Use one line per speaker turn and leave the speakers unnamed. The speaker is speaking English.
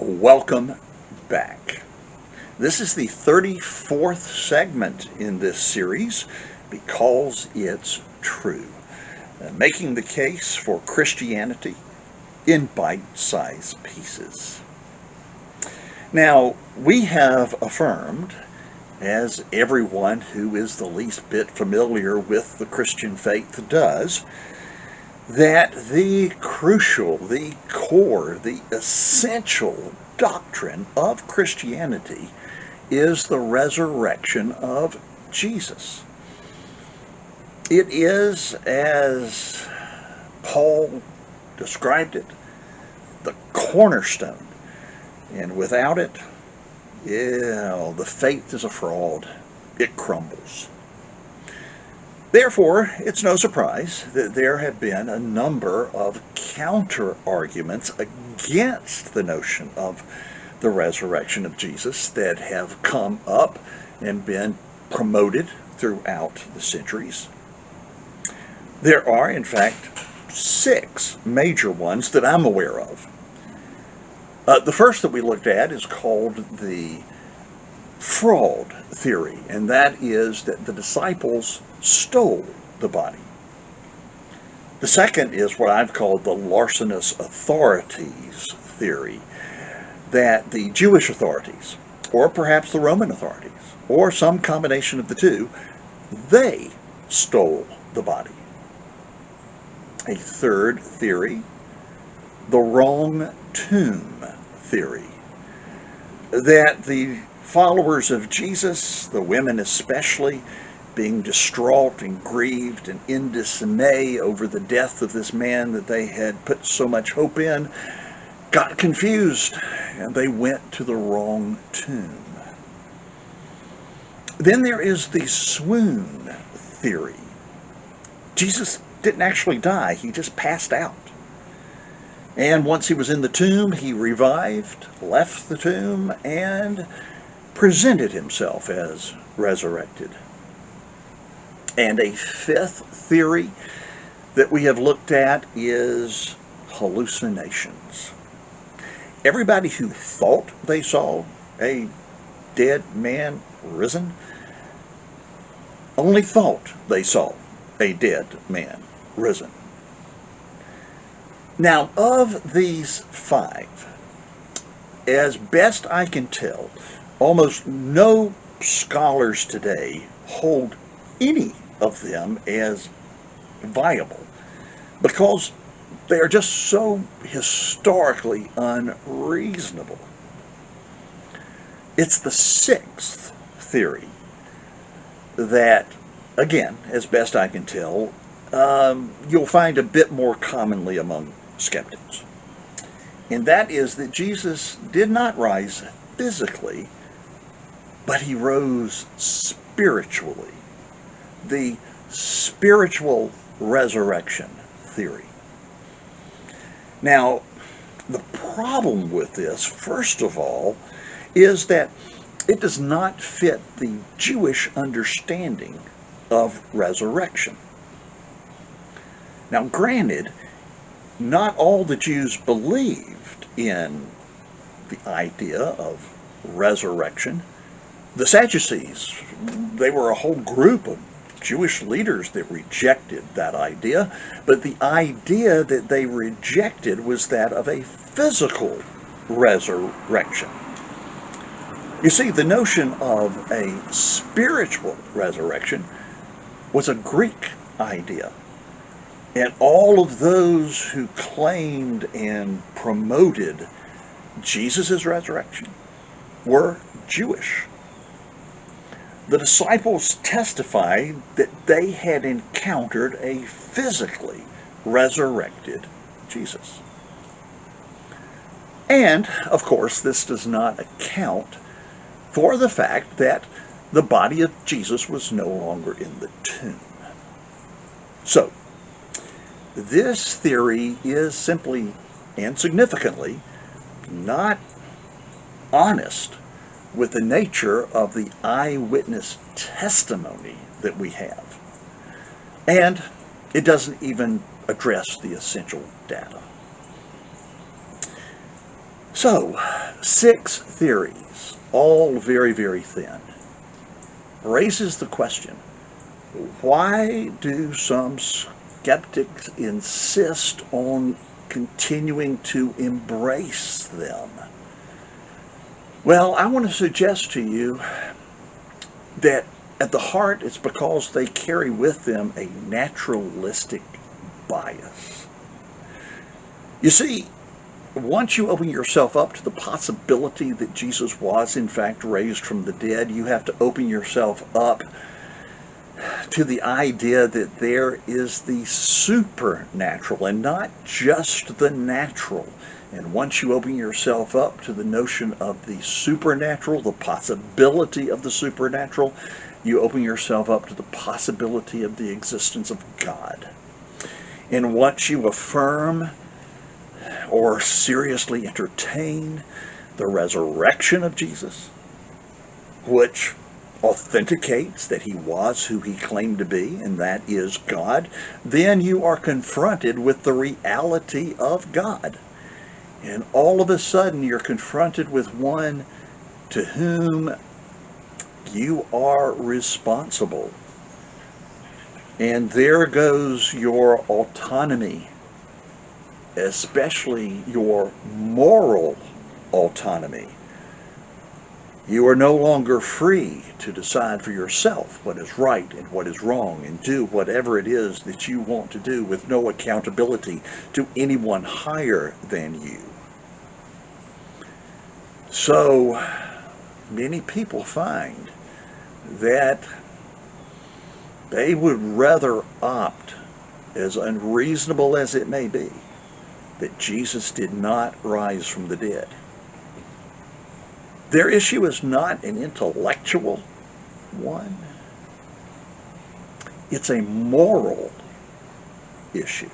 Welcome back. This is the 34th segment in this series, Because It's True, making the case for Christianity in bite-sized pieces. Now, we have affirmed, as everyone who is the least bit familiar with the Christian faith does, that the crucial, the core, the essential doctrine of Christianity is the resurrection of Jesus. It is, as Paul described it, the cornerstone. And without it, the faith is a fraud. It crumbles. Therefore, it's no surprise that there have been a number of counter-arguments against the notion of the resurrection of Jesus that have come up and been promoted throughout the centuries. There are, in fact, 6 major ones that I'm aware of. The first that we looked at is called the fraud theory, and that is that the disciples stole the body. The second is what I've called the larcenous authorities theory, that the Jewish authorities, or perhaps the Roman authorities, or some combination of the two, they stole the body. A third theory, the wrong tomb theory, that the followers of Jesus, the women especially, being distraught and grieved and in dismay over the death of this man that they had put so much hope in, got confused and they went to the wrong tomb. Then there is the swoon theory. Jesus didn't actually die, he just passed out. And once he was in the tomb, he revived, left the tomb, and presented himself as resurrected. And a fifth theory that we have looked at is hallucinations. Everybody who thought they saw a dead man risen only thought they saw a dead man risen. Now, of these 5, as best I can tell, almost no scholars today hold any of them as viable because they are just so historically unreasonable. It's the 6th theory that, again, as best I can tell, you'll find a bit more commonly among skeptics. And that is that Jesus did not rise physically, but he rose spiritually. The spiritual resurrection theory. Now, the problem with this, first of all, is that it does not fit the Jewish understanding of resurrection. Now, granted, not all the Jews believed in the idea of resurrection. The Sadducees, they were a whole group of Jewish leaders that rejected that idea, but the idea that they rejected was that of a physical resurrection. You see, the notion of a spiritual resurrection was a Greek idea. And all of those who claimed and promoted Jesus' resurrection were Jewish. The disciples testified that they had encountered a physically resurrected Jesus. And, of course, this does not account for the fact that the body of Jesus was no longer in the tomb. So, this theory is simply and significantly not honest with the nature of the eyewitness testimony that we have. And it doesn't even address the essential data. So, 6 theories, all very, very thin, raises the question, why do some skeptics insist on continuing to embrace them? Well, I want to suggest to you that at the heart, it's because they carry with them a naturalistic bias. You see, once you open yourself up to the possibility that Jesus was in fact raised from the dead, you have to open yourself up to the idea that there is the supernatural and not just the natural. And once you open yourself up to the notion of the supernatural, the possibility of the supernatural, you open yourself up to the possibility of the existence of God. And once you affirm or seriously entertain the resurrection of Jesus, which authenticates that he was who he claimed to be, and that is God, then you are confronted with the reality of God. And all of a sudden you're confronted with one to whom you are responsible. And there goes your autonomy, especially your moral autonomy. You are no longer free to decide for yourself what is right and what is wrong and do whatever it is that you want to do with no accountability to anyone higher than you. So many people find that they would rather opt, as unreasonable as it may be, that Jesus did not rise from the dead. Their issue is not an intellectual one. It's a moral issue.